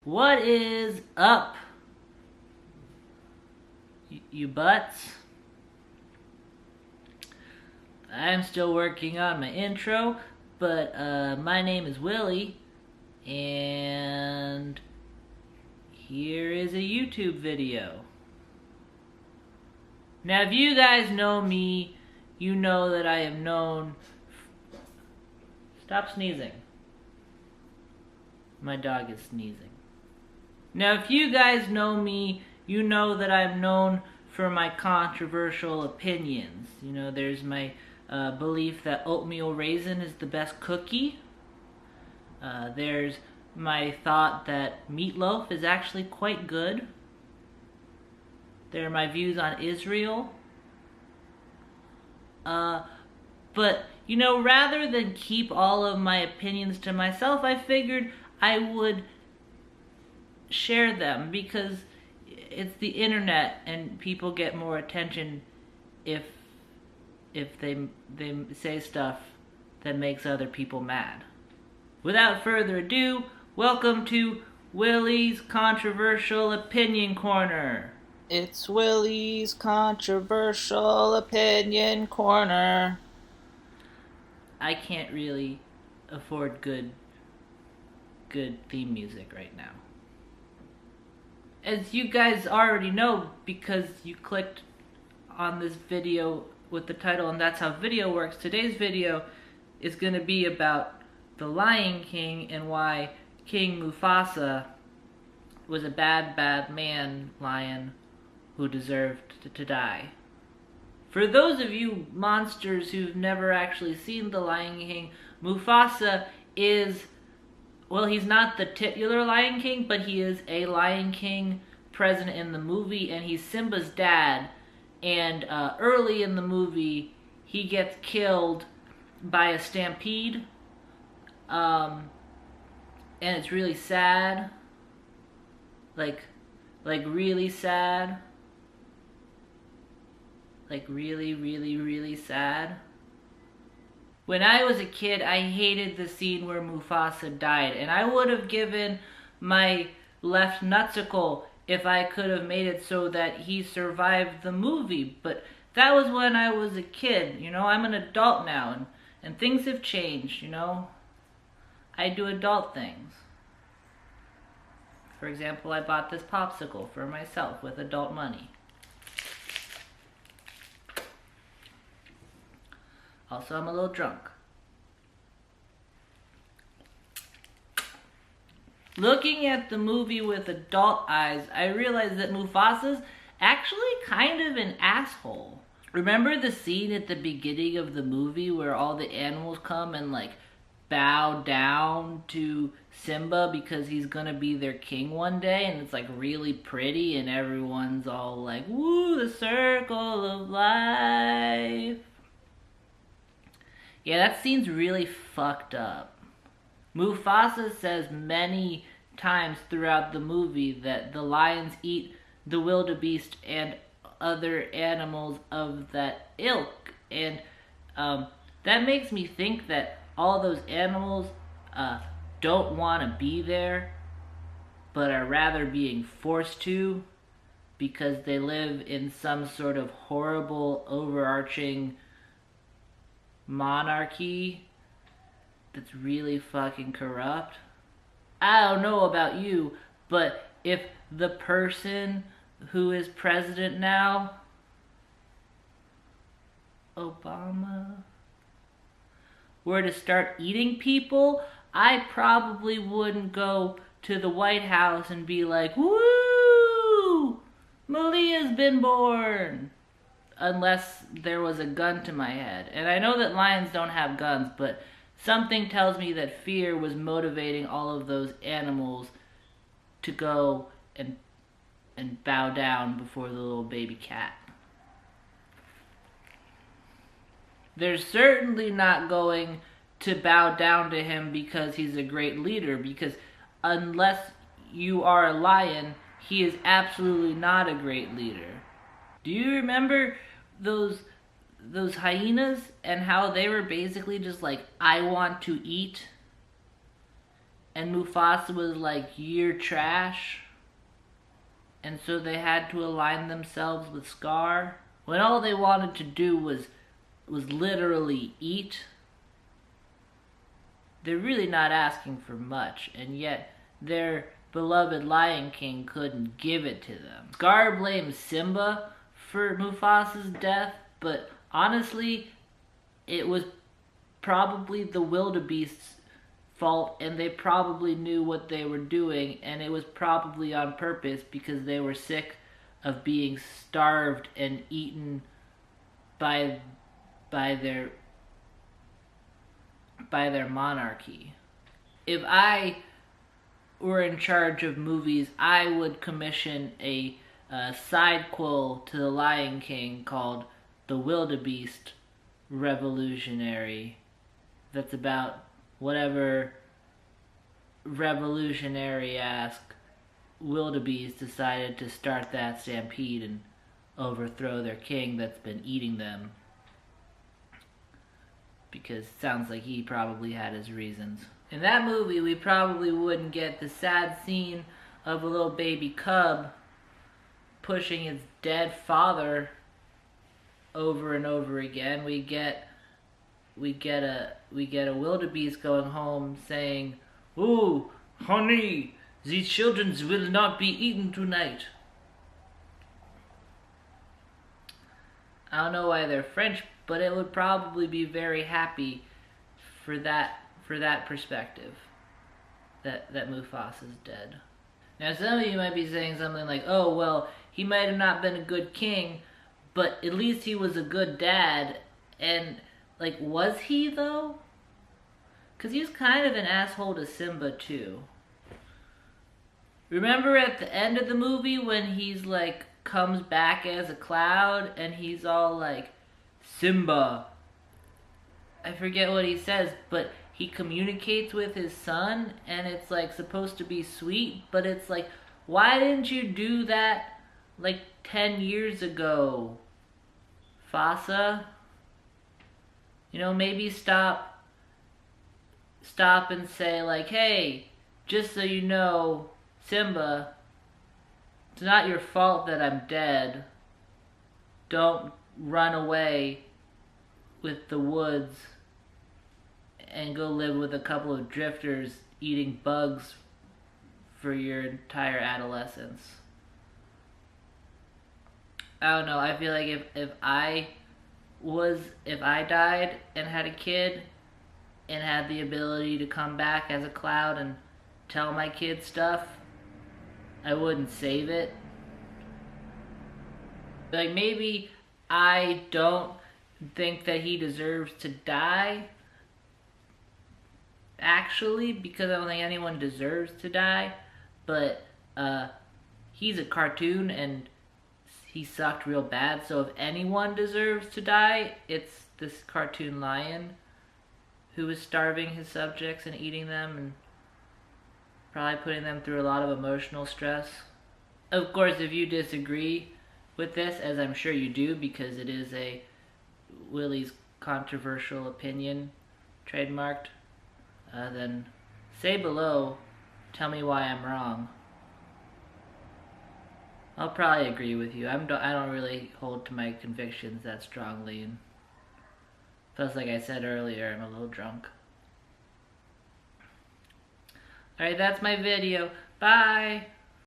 What is up, you butts? I'm still working on my intro, but my name is Willie, and here is a YouTube video. Now, if you guys know me, you know that I am known... Stop sneezing. My dog is sneezing. Now, if you guys know me, you know that I'm known for my controversial opinions. You know, there's my belief that oatmeal raisin is the best cookie. There's my thought that meatloaf is actually quite good. There are my views on Israel. But, you know, rather than keep all of my opinions to myself, I figured I would share them because it's the internet and people get more attention if they say stuff that makes other people mad. Without further ado, welcome to Willie's Controversial Opinion Corner. It's Willie's Controversial Opinion Corner. I can't really afford good theme music right now. As you guys already know, because you clicked on this video with the title and that's how video works, today's video is going to be about the Lion King and why King Mufasa was a bad man lion who deserved to die. For those of you monsters who've never actually seen the Lion King, Mufasa is... well, he's not the titular Lion King, but he is a Lion King present in the movie, and he's Simba's dad. And early in the movie, he gets killed by a stampede. And it's really sad. Like really sad. Like really sad. When I was a kid, I hated the scene where Mufasa died, and I would have given my left nutsicle if I could have made it so that he survived the movie. But that was when I was a kid, you know? I'm an adult now, and things have changed, you know? I do adult things. For example, I bought this popsicle for myself with adult money. Also, I'm a little drunk. Looking at the movie with adult eyes, I realized that Mufasa's actually kind of an asshole. Remember the scene at the beginning of the movie where all the animals come and like bow down to Simba because he's gonna be their king one day, and it's like really pretty and everyone's all like, woo, the circle of life. Yeah, that scene's really fucked up. Mufasa says many times throughout the movie that the lions eat the wildebeest and other animals of that ilk. And that makes me think that all those animals don't want to be there, but are rather being forced to because they live in some sort of horrible, overarching monarchy that's really fucking corrupt. I don't know about you, but if the person who is president now, Obama, were to start eating people, I probably wouldn't go to the White House and be like, woo, Malia's been born. Unless there was a gun to my head. And I know that lions don't have guns, but something tells me that fear was motivating all of those animals to go and bow down before the little baby cat. They're certainly not going to bow down to him because he's a great leader, because unless you are a lion, he is absolutely not a great leader. Do you remember those hyenas and how they were basically just like, I want to eat? and Mufasa was like, "You're trash," and so they had to align themselves with Scar when all they wanted to do was literally eat. They're really not asking for much, and yet their beloved Lion King couldn't give it to them. Scar blames Simba for Mufasa's death, but honestly, it was probably the wildebeest's fault, and they probably knew what they were doing, and it was probably on purpose because they were sick of being starved and eaten by their monarchy. If I were in charge of movies, I would commission a sidequel to The Lion King called The Wildebeest Revolutionary, that's about whatever revolutionary-esque wildebeest decided to start that stampede and overthrow their king that's been eating them. Because it sounds like he probably had his reasons. In that movie, we probably wouldn't get the sad scene of a little baby cub pushing his dead father over and over again. We get a wildebeest going home saying, "Ooh, honey, these children will not be eaten tonight." I don't know why they're French, but it would probably be very happy for that perspective that Mufasa's dead. Now some of you might be saying something like, "Oh well, he might have not been a good king, but at least he was a good dad." And like, was he though? Because he was kind of an asshole to Simba too. Remember at the end of the movie when he's like comes back as a cloud and he's all like, "Simba." I forget what he says, but he communicates with his son and it's like supposed to be sweet, but it's like, why didn't you do that like 10 years ago, Fasa? You know, maybe stop and say like, "Hey, just so you know, Simba, it's not your fault that I'm dead. Don't run away with the woods and go live with a couple of drifters eating bugs for your entire adolescence." I don't know, I feel like if I died and had a kid and had the ability to come back as a cloud and tell my kid stuff, I wouldn't save it. Like, maybe I don't think that he deserves to die, actually, because I don't think anyone deserves to die, but he's a cartoon and he sucked real bad, so if anyone deserves to die, it's this cartoon lion who is starving his subjects and eating them and probably putting them through a lot of emotional stress. Of course, if you disagree with this, as I'm sure you do because it is a Willie's controversial opinion trademarked, then say below, tell me why I'm wrong. I'll probably agree with you. I don't really hold to my convictions that strongly, and plus, like I said earlier, I'm a little drunk. Alright, that's my video. Bye!